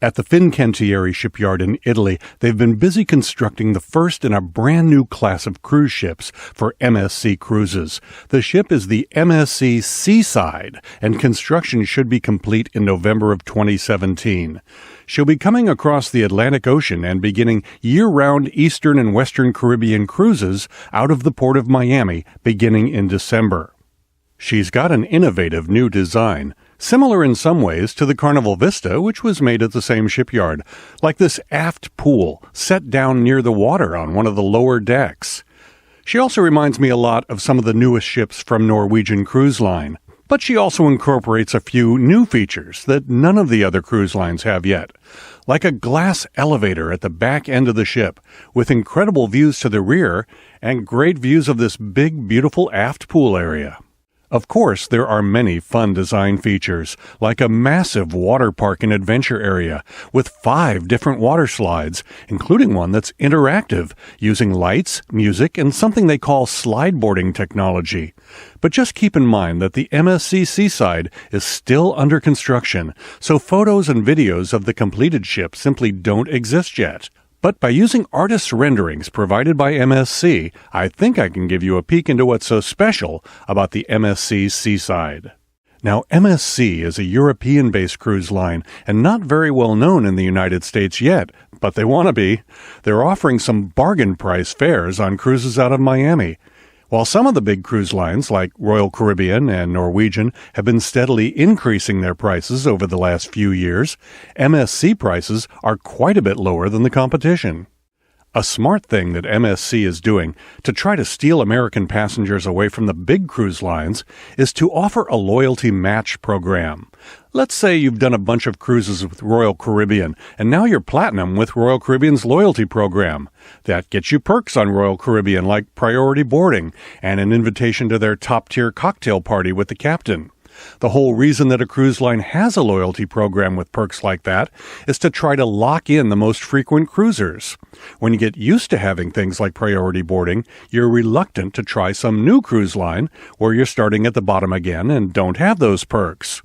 At the Fincantieri shipyard in Italy, they've been busy constructing the first in a brand new class of cruise ships for MSC Cruises. The ship is the MSC Seaside, and construction should be complete in November of 2017. She'll be coming across the Atlantic Ocean and beginning year-round Eastern and Western Caribbean cruises out of the port of Miami beginning in December. She's got an innovative new design, similar in some ways to the Carnival Vista, which was made at the same shipyard, like this aft pool set down near the water on one of the lower decks. She also reminds me a lot of some of the newest ships from Norwegian Cruise Line, but she also incorporates a few new features that none of the other cruise lines have yet, like a glass elevator at the back end of the ship, with incredible views to the rear and great views of this big, beautiful aft pool area. Of course, there are many fun design features, like a massive water park and adventure area with 5 different water slides, including one that's interactive, using lights, music, and something they call slideboarding technology. But just keep in mind that the MSC Seaside is still under construction, so photos and videos of the completed ship simply don't exist yet. But by using artists' renderings provided by MSC, I think I can give you a peek into what's so special about the MSC Seaside. Now, MSC is a European-based cruise line and not very well known in the United States yet, but they want to be. They're offering some bargain price fares on cruises out of Miami. While some of the big cruise lines, like Royal Caribbean and Norwegian, have been steadily increasing their prices over the last few years, MSC prices are quite a bit lower than the competition. A smart thing that MSC is doing to try to steal American passengers away from the big cruise lines is to offer a loyalty match program. Let's say you've done a bunch of cruises with Royal Caribbean, and now you're platinum with Royal Caribbean's loyalty program. That gets you perks on Royal Caribbean like priority boarding and an invitation to their top-tier cocktail party with the captain. The whole reason that a cruise line has a loyalty program with perks like that is to try to lock in the most frequent cruisers. When you get used to having things like priority boarding, you're reluctant to try some new cruise line where you're starting at the bottom again and don't have those perks.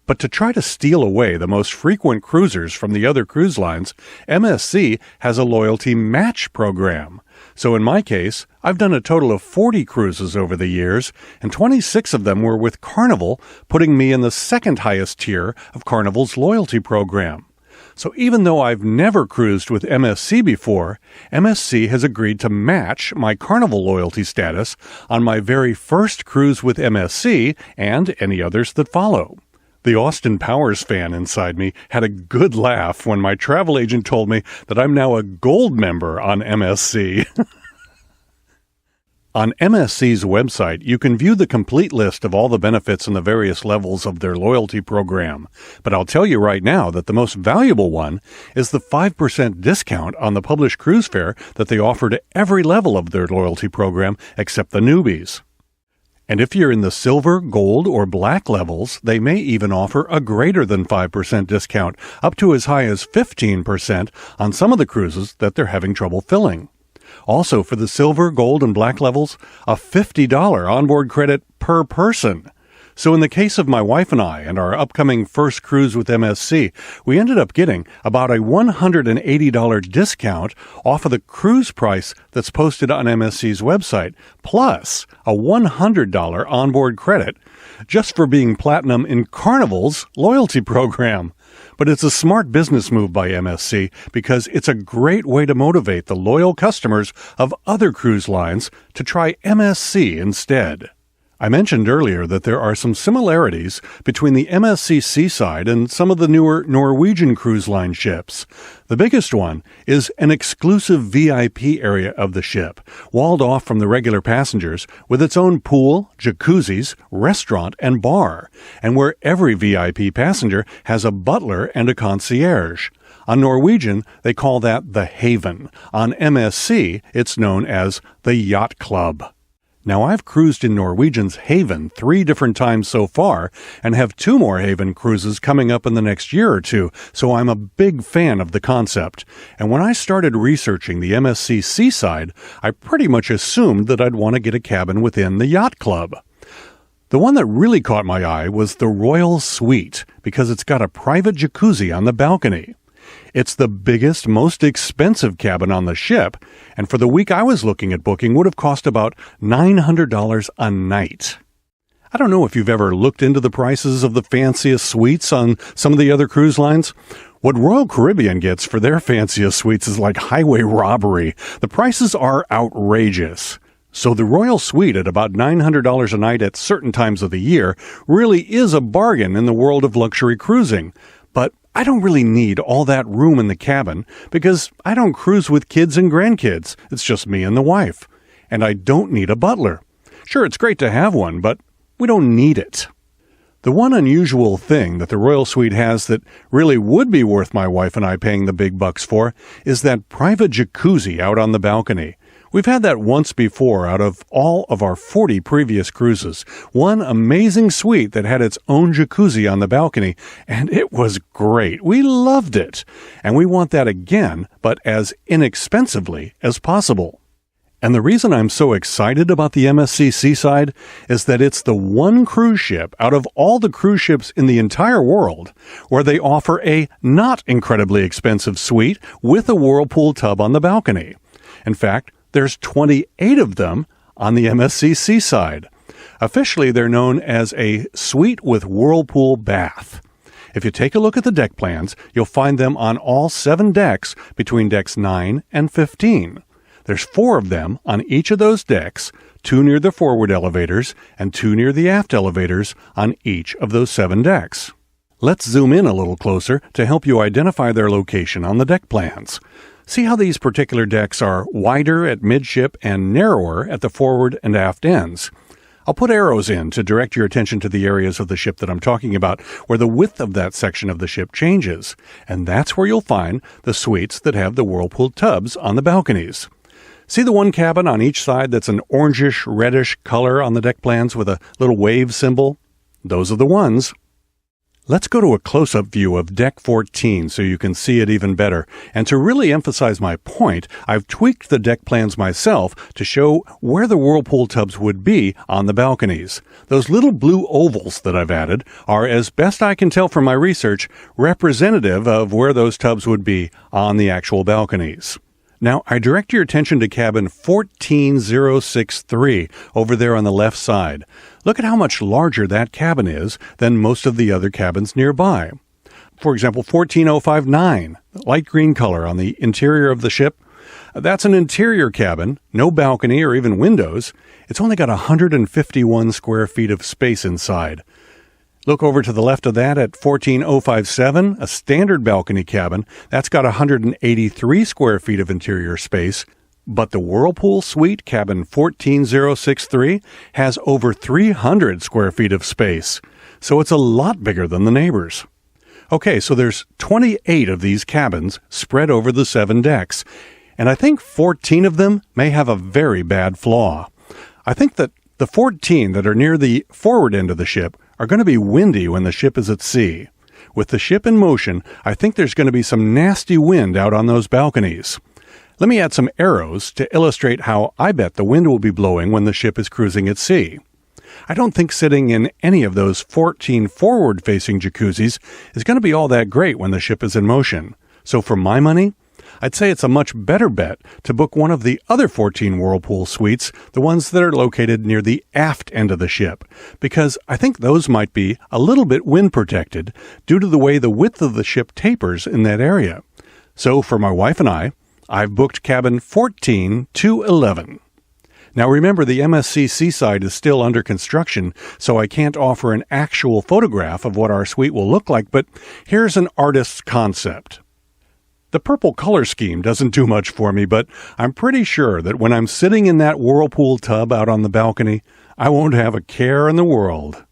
But to try to steal away the most frequent cruisers from the other cruise lines, MSC has a loyalty match program. So in my case, I've done a total of 40 cruises over the years, and 26 of them were with Carnival, putting me in the second highest tier of Carnival's loyalty program. So even though I've never cruised with MSC before, MSC has agreed to match my Carnival loyalty status on my very first cruise with MSC and any others that follow. The Austin Powers fan inside me had a good laugh when my travel agent told me that I'm now a gold member on MSC. On MSC's website, you can view the complete list of all the benefits and the various levels of their loyalty program. But I'll tell you right now that the most valuable one is the 5% discount on the published cruise fare that they offer to every level of their loyalty program except the newbies. And if you're in the silver, gold, or black levels, they may even offer a greater than 5% discount, up to as high as 15% on some of the cruises that they're having trouble filling. Also, for the silver, gold, and black levels, a $50 onboard credit per person. So in the case of my wife and I and our upcoming first cruise with MSC, we ended up getting about a $180 discount off of the cruise price that's posted on MSC's website, plus a $100 onboard credit just for being platinum in Carnival's loyalty program. But it's a smart business move by MSC because it's a great way to motivate the loyal customers of other cruise lines to try MSC instead. I mentioned earlier that there are some similarities between the MSC Seaside and some of the newer Norwegian cruise line ships. The biggest one is an exclusive VIP area of the ship, walled off from the regular passengers, with its own pool, jacuzzis, restaurant, and bar, and where every VIP passenger has a butler and a concierge. On Norwegian, they call that the Haven. On MSC, it's known as the Yacht Club. Now, I've cruised in Norwegian's Haven 3 different times so far and have 2 more Haven cruises coming up in the next year or 2, so I'm a big fan of the concept. And when I started researching the MSC Seaside, I pretty much assumed that I'd want to get a cabin within the Yacht Club. The one that really caught my eye was the Royal Suite because it's got a private jacuzzi on the balcony. It's the biggest, most expensive cabin on the ship, and for the week I was looking at booking would have cost about $900 a night. I don't know if you've ever looked into the prices of the fanciest suites on some of the other cruise lines. What Royal Caribbean gets for their fanciest suites is like highway robbery. The prices are outrageous. So the Royal Suite at about $900 a night at certain times of the year really is a bargain in the world of luxury cruising. But I don't really need all that room in the cabin because I don't cruise with kids and grandkids. It's just me and the wife. And I don't need a butler. Sure, it's great to have one, but we don't need it. The one unusual thing that the Royal Suite has that really would be worth my wife and I paying the big bucks for is that private jacuzzi out on the balcony. We've had that once before out of all of our 40 previous cruises. One amazing suite that had its own jacuzzi on the balcony, and it was great. We loved it. And we want that again, but as inexpensively as possible. And the reason I'm so excited about the MSC Seaside is that it's the one cruise ship out of all the cruise ships in the entire world where they offer a not incredibly expensive suite with a Whirlpool tub on the balcony. In fact, there's 28 of them on the MSC Seaside. Officially, they're known as a suite with Whirlpool bath. If you take a look at the deck plans, you'll find them on all 7 decks between decks 9 and 15. There's 4 of them on each of those decks, 2 near the forward elevators and 2 near the aft elevators on each of those 7 decks. Let's zoom in a little closer to help you identify their location on the deck plans. See how these particular decks are wider at midship and narrower at the forward and aft ends. I'll put arrows in to direct your attention to the areas of the ship that I'm talking about where the width of that section of the ship changes, and that's where you'll find the suites that have the Whirlpool tubs on the balconies. See the one cabin on each side that's an orangish-reddish color on the deck plans with a little wave symbol? Those are the ones. Let's go to a close-up view of Deck 14 so you can see it even better. And to really emphasize my point, I've tweaked the deck plans myself to show where the Whirlpool tubs would be on the balconies. Those little blue ovals that I've added are, as best I can tell from my research, representative of where those tubs would be on the actual balconies. Now, I direct your attention to cabin 14063 over there on the left side. Look at how much larger that cabin is than most of the other cabins nearby. For example, 14059, light green color on the interior of the ship. That's an interior cabin, no balcony or even windows. It's only got 151 square feet of space inside. Look over to the left of that at 14057, a standard balcony cabin. That's got 183 square feet of interior space. But the Whirlpool Suite cabin 14063 has over 300 square feet of space. So it's a lot bigger than the neighbors. Okay, so there's 28 of these cabins spread over the 7 decks. And I think 14 of them may have a very bad flaw. I think that the 14 that are near the forward end of the ship are going to be windy when the ship is at sea. With the ship in motion, I think there's going to be some nasty wind out on those balconies. Let me add some arrows to illustrate how I bet the wind will be blowing when the ship is cruising at sea. I don't think sitting in any of those 14 forward-facing jacuzzis is going to be all that great when the ship is in motion. So for my money, I'd say it's a much better bet to book one of the other 14 Whirlpool suites, the ones that are located near the aft end of the ship, because I think those might be a little bit wind protected due to the way the width of the ship tapers in that area. So for my wife and I've booked cabin 14211. Now remember, the MSC Seaside is still under construction, so I can't offer an actual photograph of what our suite will look like, but here's an artist's concept. The purple color scheme doesn't do much for me, but I'm pretty sure that when I'm sitting in that Whirlpool tub out on the balcony, I won't have a care in the world.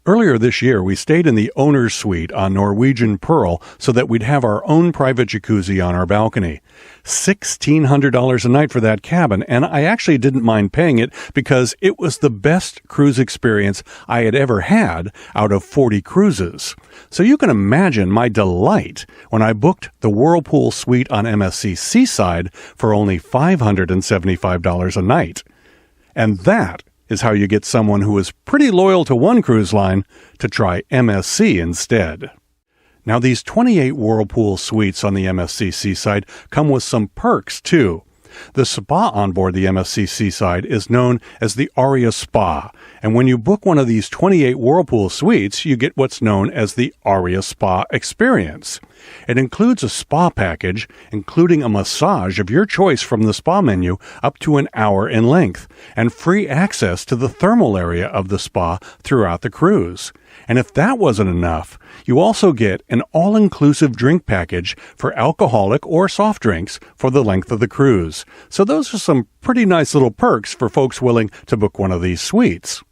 Earlier this year, we stayed in the owner's suite on Norwegian Pearl so that we'd have our own private jacuzzi on our balcony. $1,600 a night for that cabin, and I actually didn't mind paying it because it was the best cruise experience I had ever had out of 40 cruises. So you can imagine my delight when I booked the Whirlpool Suite on MSC Seaside for only $575 a night. And that is how you get someone who is pretty loyal to one cruise line to try MSC instead. Now, these 28 Whirlpool Suites on the MSC Seaside come with some perks, too. The spa on board the MSC Seaside is known as the Aria Spa, and when you book one of these 28 Whirlpool Suites, you get what's known as the Aria Spa experience. It includes a spa package, including a massage of your choice from the spa menu up to an hour in length, and free access to the thermal area of the spa throughout the cruise. And if that wasn't enough, you also get an all-inclusive drink package for alcoholic or soft drinks for the length of the cruise. So those are some pretty nice little perks for folks willing to book one of these suites.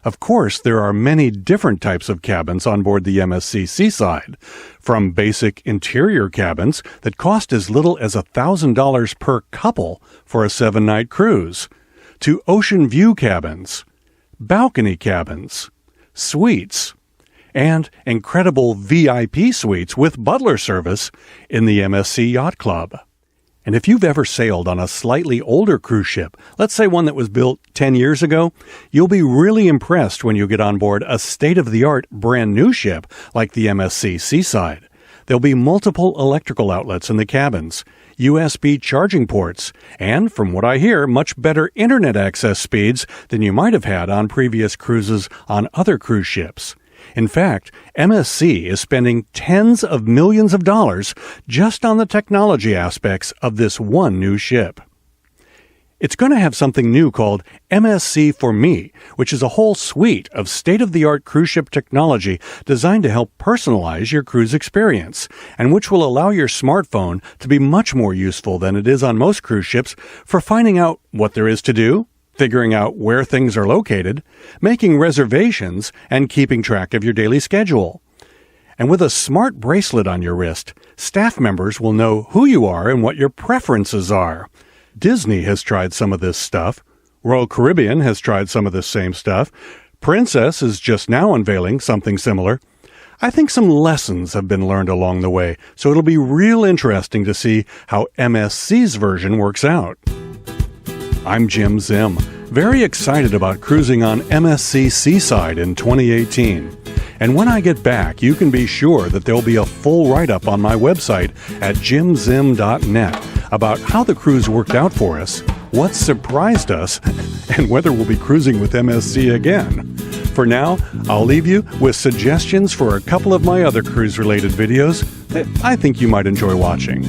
Of course, there are many different types of cabins on board the MSC Seaside, from basic interior cabins that cost as little as $1,000 per couple for a 7-night cruise, to ocean view cabins, balcony cabins, suites, and incredible VIP suites with butler service in the MSC Yacht Club. And if you've ever sailed on a slightly older cruise ship, let's say one that was built 10 years ago, you'll be really impressed when you get on board a state-of-the-art brand new ship like the MSC Seaside. There'll be multiple electrical outlets in the cabins, USB charging ports, and, from what I hear, much better internet access speeds than you might have had on previous cruises on other cruise ships. In fact, MSC is spending tens of millions of dollars just on the technology aspects of this one new ship. It's going to have something new called MSC For Me, which is a whole suite of state-of-the-art cruise ship technology designed to help personalize your cruise experience, and which will allow your smartphone to be much more useful than it is on most cruise ships for finding out what there is to do, figuring out where things are located, making reservations, and keeping track of your daily schedule. And with a smart bracelet on your wrist, staff members will know who you are and what your preferences are. Disney has tried some of this stuff. Royal Caribbean has tried some of this same stuff. Princess is just now unveiling something similar. I think some lessons have been learned along the way, so it'll be real interesting to see how MSC's version works out. I'm Jim Zim, very excited about cruising on MSC Seaside in 2018. And when I get back, you can be sure that there'll be a full write-up on my website at jimzim.net about how the cruise worked out for us, what surprised us, and whether we'll be cruising with MSC again. For now, I'll leave you with suggestions for a couple of my other cruise-related videos that I think you might enjoy watching.